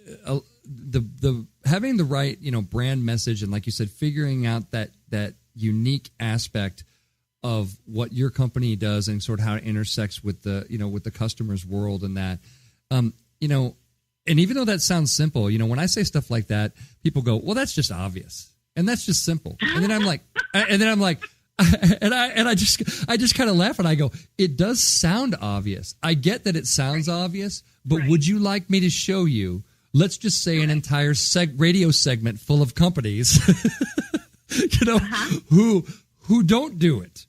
The having the right, you know, brand message, and like you said, figuring out that unique aspect of what your company does and sort of how it intersects with the, you know, with the customer's world, and that, you know, and even though that sounds simple, you know, when I say stuff like that, people go, well, that's just obvious and that's just simple, and then I'm like, and I just kind of laugh, and I go, it does sound obvious. I get that it sounds obvious, but would you like me to show you? Let's just say an entire radio segment full of companies, you know, who don't do it,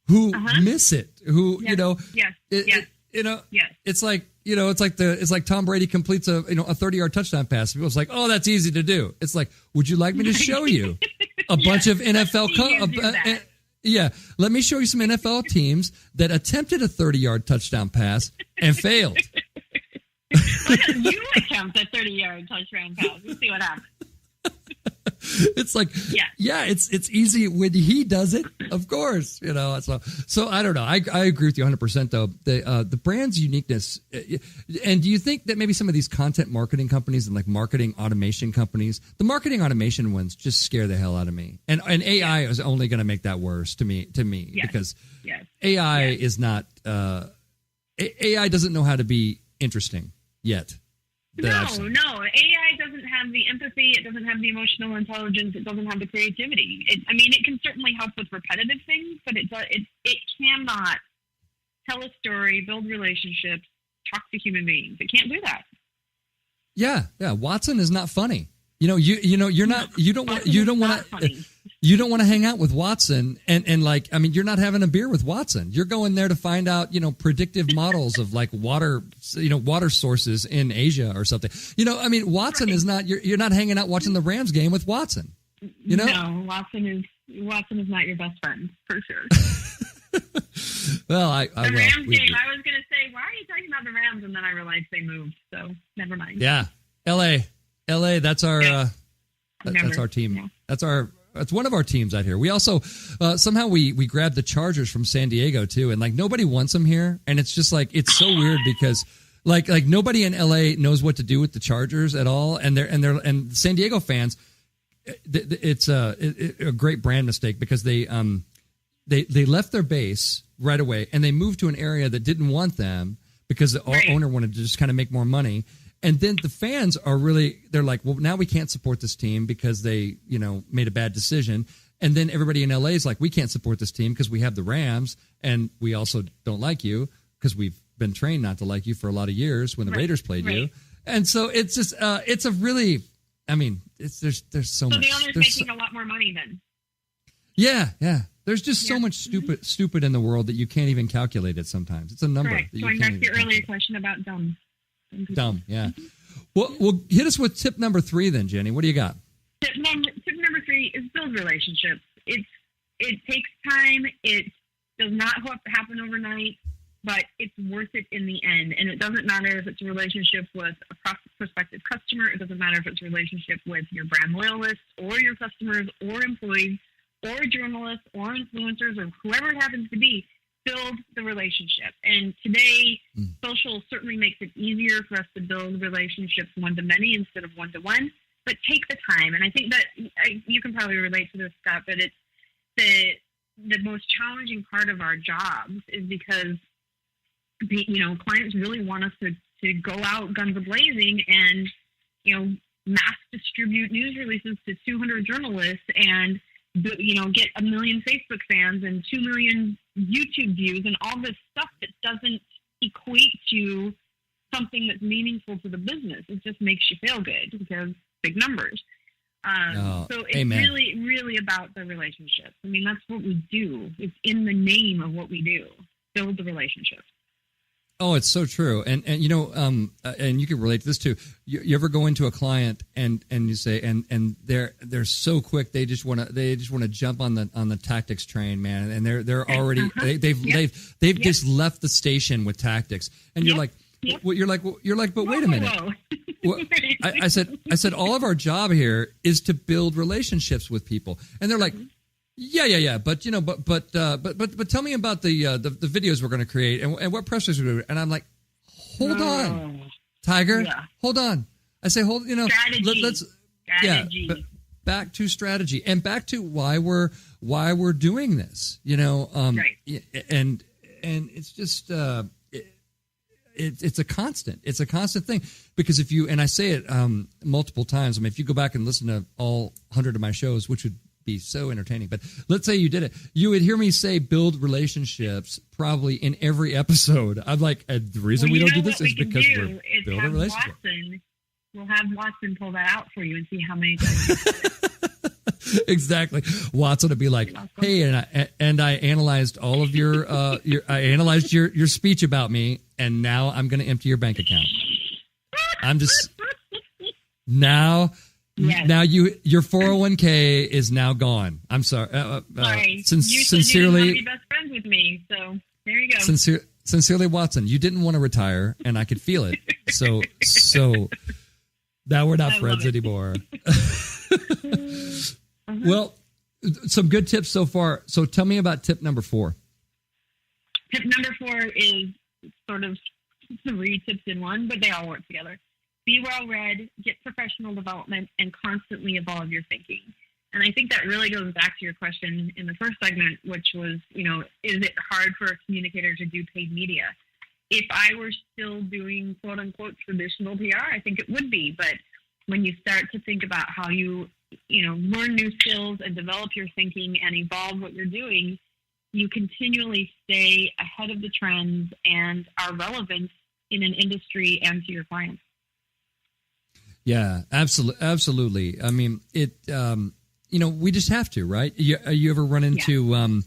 who miss it, who you know, you know, it's like, you know, it's like Tom Brady completes a 30-yard touchdown pass. People's like, oh, that's easy to do. It's like, would you like me to show you a bunch of NFL? Let me show you some NFL teams that attempted a 30-yard touchdown pass and failed.
Why don't you attempt a 30-yard touchdown pass? We'll see what happens.
It's like, it's easy when he does it, of course, you know. So I don't know. I agree with you 100%. Though the brand's uniqueness, and do you think that maybe some of these content marketing companies and like marketing automation companies, the marketing automation ones, just scare the hell out of me, and AI is only going to make that worse to me because AI is not AI doesn't know how to be interesting yet.
No. AI doesn't have the empathy. It doesn't have the emotional intelligence. It doesn't have the creativity. It can certainly help with repetitive things, but it cannot tell a story, build relationships, talk to human beings. It can't do that. Yeah.
Watson is not funny. You don't want to hang out with Watson and like, I mean, you're not having a beer with Watson. You're going there to find out, you know, predictive models of like water sources in Asia or something. You know, I mean, Watson is not, you're not hanging out watching the Rams game with Watson. You know?
No, Watson is not your best friend, for sure.
Well,
the Rams game, I was going to say, why are you talking about the Rams? And then I realized they moved, so never mind.
Yeah. LA, that's our that's our team. Yeah. That's one of our teams out here. We also somehow we grabbed the Chargers from San Diego too, and like nobody wants them here, and it's just like it's so weird because like nobody in LA knows what to do with the Chargers at all, and they're San Diego fans. It's a great brand mistake because they left their base right away and they moved to an area that didn't want them because the owner wanted to just kind of make more money. And then the fans they're like, well, now we can't support this team because they, you know, made a bad decision. And then everybody in LA is like, we can't support this team because we have the Rams and we also don't like you because we've been trained not to like you for a lot of years when the Raiders played you. And so it's just, it's a really, I mean, there's so much.
So the owner's making a lot more money then.
Yeah. There's just so much stupid in the world that you can't even calculate it sometimes. It's a number.
Correct. Going back to your earlier question about dumb.
Dumb, yeah. Well, hit us with tip number 3 then, Jenny. What do you got?
Tip number 3 is build relationships. It takes time. It does not happen overnight, but it's worth it in the end. And it doesn't matter if it's a relationship with a prospective customer. It doesn't matter if it's a relationship with your brand loyalists or your customers or employees or journalists or influencers or whoever it happens to be. Build the relationship. And today, social certainly makes it easier for us to build relationships one-to-many instead of one-to-one, but take the time. And I think that you can probably relate to this, Scott, but it's the most challenging part of our jobs is because, you know, clients really want us to go out guns a-blazing and, you know, mass distribute news releases to 200 journalists and get 1 million Facebook fans and 2 million YouTube views and all this stuff that doesn't equate to something that's meaningful to the business. It just makes you feel good because big numbers. So it's really, really about the relationships. I mean, that's what we do. It's in the name of what we do. Build the relationships.
Oh, it's so true. And and you can relate to this too. You ever go into a client and you say and they're so quick, they just want to jump on the tactics train, man, and they're already they've just left the station with tactics, and you're like.
Yep.
Well, you're like, but wait a minute. Well, I said, all of our job here is to build relationships with people, and they're like, yeah. But but tell me about the videos we're going to create and what press releases we're doing. And I'm like, hold on, Tiger, hold on. I say,
strategy.
let's
strategy.
but back to strategy and back to why we're doing this.
Right.
And it's just. It's a constant. It's a constant thing because if you, and I say it multiple times. I mean, if you go back and listen to all 100 of my shows, which would be so entertaining, but let's say you did it, you would hear me say build relationships probably in every episode. I'm like, the reason we don't do this is because we're building relationships.
We'll have Watson pull that out for you and see how many times.
Exactly. Watson would be like, hey, and I analyzed all of your I analyzed your speech about me, and now I'm going to empty your bank account. I'm just now your 401k is now gone. I'm sorry.
Sorry.
Sincerely,
you didn't be best friends with me, so there you go.
Sincerely, Watson, you didn't want to retire, and I could feel it. So now we're not friends anymore. Well, some good tips so far. So tell me about tip number 4.
Tip number 4 is sort of 3 tips in one, but they all work together. Be well read, get professional development, and constantly evolve your thinking. And I think that really goes back to your question in the first segment, which was, is it hard for a communicator to do paid media? If I were still doing quote unquote traditional PR, I think it would be. But when you start to think about how you learn new skills and develop your thinking and evolve what you're doing, you continually stay ahead of the trends and are relevant in an industry and to your clients.
Yeah, absolutely. I mean, it. We just have to, right? You ever run into,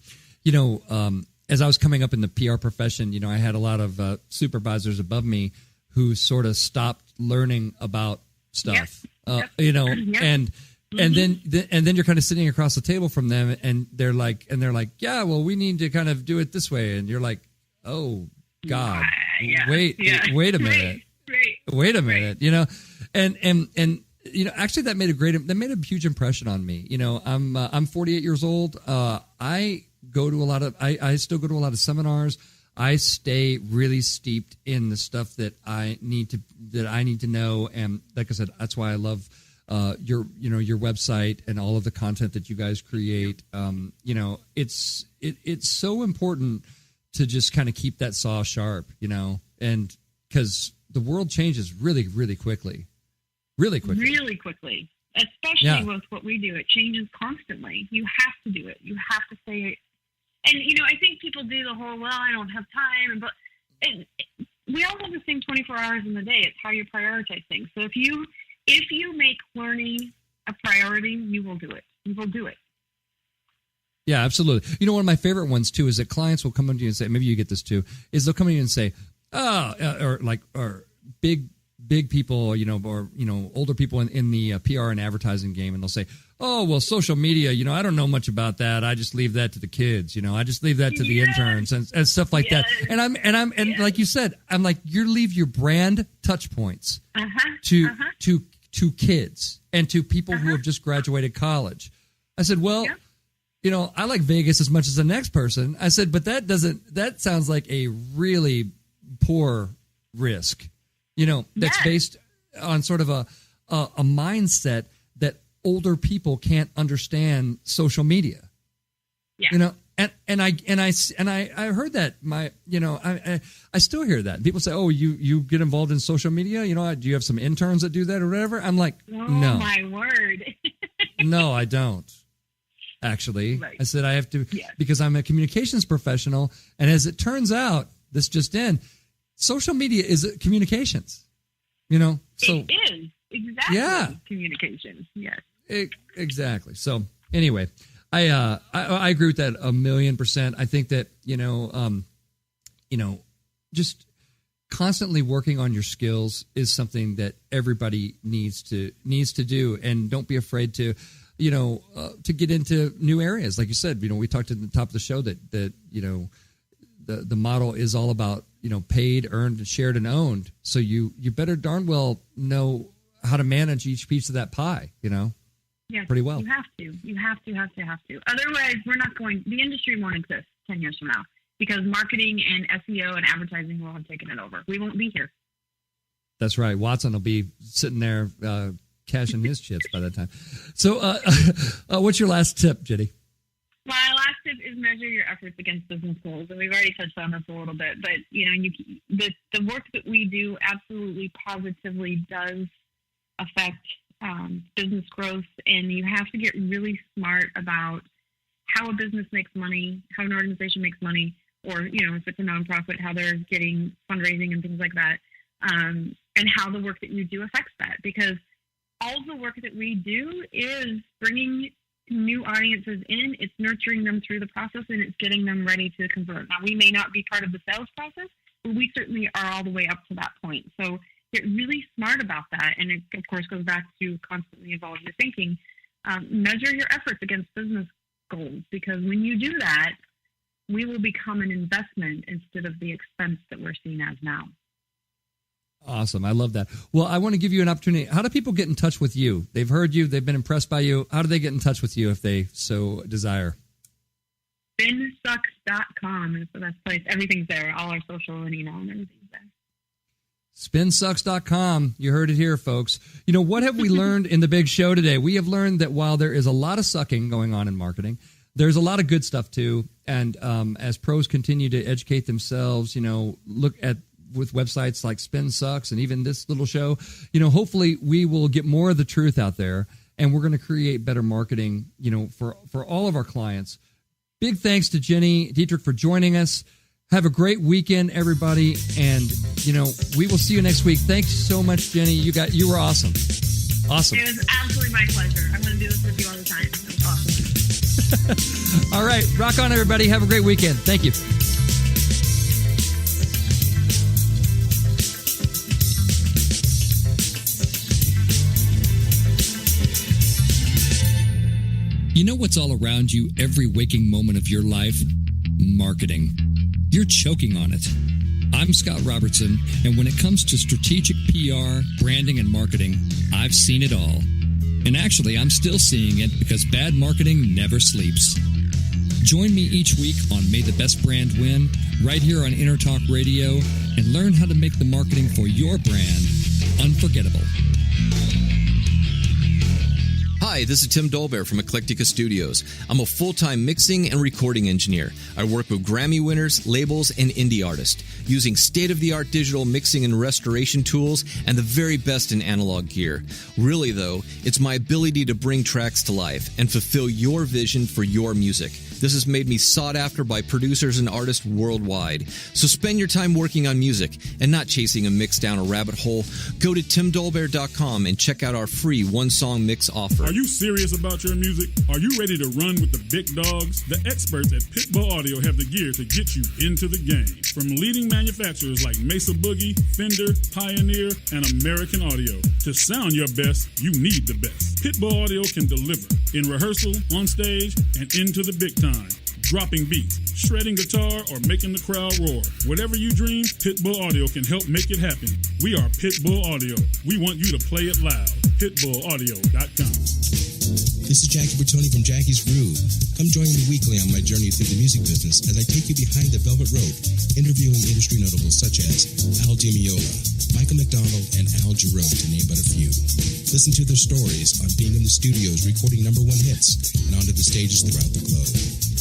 as I was coming up in the PR profession, I had a lot of supervisors above me who sort of stopped learning about stuff, and then you're kind of sitting across the table from them, and they're like, yeah, well, we need to kind of do it this way, and you're like, oh God, wait a minute, wait a minute, and actually that made a huge impression on me. I'm 48 years old. I still go to a lot of seminars. I stay really steeped in the stuff that I need to know, and like I said, that's why I love your website and all of the content that you guys create. It's so important to just kind of keep that saw sharp, and because the world changes really, really quickly, especially with what we do. It changes constantly. You have to do it. You have to stay. And I think people do the whole, well, I don't have time, but we all have the same 24 hours in the day. It's how you prioritize things. So if you make learning a priority, you will do it. You will do it. Yeah, absolutely. One of my favorite ones too is that clients will come up to you and say, maybe you get this too, is they'll come to you and say, or big people, or older people in the PR and advertising game, and they'll say, oh, well, social media, I don't know much about that. I just leave that to the kids, I just leave that to the interns and stuff like that. And I'm like you said, I'm like, you leave your brand touch points to kids and to people who have just graduated college. I said, well, I like Vegas as much as the next person. I said, but that sounds like a really poor risk, that's based on sort of a mindset that older people can't understand social media. Yeah. And I heard that I still hear that. People say, oh, you get involved in social media, do you have some interns that do that or whatever? I'm like, no.
My word.
No, I don't. actually.
Right.
I said I have to,
Yes.
because I'm a communications professional. And as it turns out, this just in, social media is communications, So
It is. Exactly.
Yeah.
Communication. Yes.
Exactly. So anyway, I agree with that 1,000,000%. I think that, just constantly working on your skills is something that everybody needs to do. And don't be afraid to, to get into new areas. Like you said, we talked at the top of the show that the model is all about, paid, earned, shared, and owned. So you better darn well know how to manage each piece of that pie,
Yes,
pretty well.
You have to. Otherwise, the industry won't exist 10 years from now because marketing and SEO and advertising will have taken it over. We won't be here.
That's right. Watson will be sitting there cashing his chips by that time. So what's your last tip, Jenny?
My last tip is measure your efforts against business goals, and we've already touched on this a little bit. But the work that we do absolutely, positively does affect business growth, and you have to get really smart about how a business makes money, how an organization makes money, or if it's a nonprofit, how they're getting fundraising and things like that, and how the work that you do affects that. Because all of the work that we do is bringing new audiences in, it's nurturing them through the process, and it's getting them ready to convert. Now, we may not be part of the sales process, but we certainly are all the way up to that point. So get really smart about that, and it, of course, goes back to constantly evolve your thinking. Measure your efforts against business goals, because when you do that, we will become an investment instead of the expense that we're seen as now.
Awesome. I love that. Well, I want to give you an opportunity. How do people get in touch with you? They've heard you. They've been impressed by you. How do they get in touch with you if they so desire?
SpinSucks.com is the best place. Everything's there. All our social and email and everything's there.
SpinSucks.com. You heard it here, folks. What have we learned in the big show today? We have learned that while there is a lot of sucking going on in marketing, there's a lot of good stuff too. And as pros continue to educate themselves, look at with websites like Spin Sucks and even this little show, hopefully we will get more of the truth out there, and we're going to create better marketing, for all of our clients. Big thanks to Gini Dietrich for joining us. Have a great weekend, everybody. And, we will see you next week. Thanks so much, Jenny. You were awesome. Awesome.
It was absolutely my pleasure. I'm going to do this with you all the time. It was awesome.
All right. Rock on, everybody. Have a great weekend. Thank you. You know what's all around you every waking moment of your life? Marketing. You're choking on it. I'm Scott Robertson, and when it comes to strategic PR, branding, and marketing, I've seen it all. And actually, I'm still seeing it because bad marketing never sleeps. Join me each week on May the Best Brand Win, right here on Entertalk Radio, and learn how to make the marketing for your brand unforgettable.
Hi, this is Tim Dolbear from Eclectica Studios. I'm a full-time mixing and recording engineer. I work with Grammy winners, labels, and indie artists, using state-of-the-art digital mixing and restoration tools and the very best in analog gear. Really, though, it's my ability to bring tracks to life and fulfill your vision for your music. This has made me sought after by producers and artists worldwide. So spend your time working on music and not chasing a mix down a rabbit hole. Go to timdolbear.com and check out our free one-song mix offer.
Are you serious about your music? Are you ready to run with the big dogs? The experts at Pitbull Audio have the gear to get you into the game. From leading manufacturers like Mesa Boogie, Fender, Pioneer, and American Audio. To sound your best, you need the best. Pitbull Audio can deliver in rehearsal, on stage, and into the big time. Dropping beats, shredding guitar, or making the crowd roar. Whatever you dream, Pitbull Audio can help make it happen. We are Pitbull Audio. We want you to play it loud. PitbullAudio.com.
This is Jackie Bertoni from Jackie's Groove. Come join me weekly on my journey through the music business as I take you behind the velvet rope, interviewing industry notables such as Al DiMeola, Michael McDonald, and Al Jarreau, to name but a few. Listen to their stories on being in the studios recording #1 hits and onto the stages throughout the globe.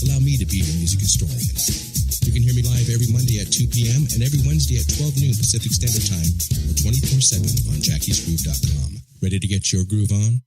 Allow me to be your music historian. You can hear me live every Monday at 2 p.m. and every Wednesday at 12 noon Pacific Standard Time or 24/7 on jackiesgroove.com. Ready to get your groove on?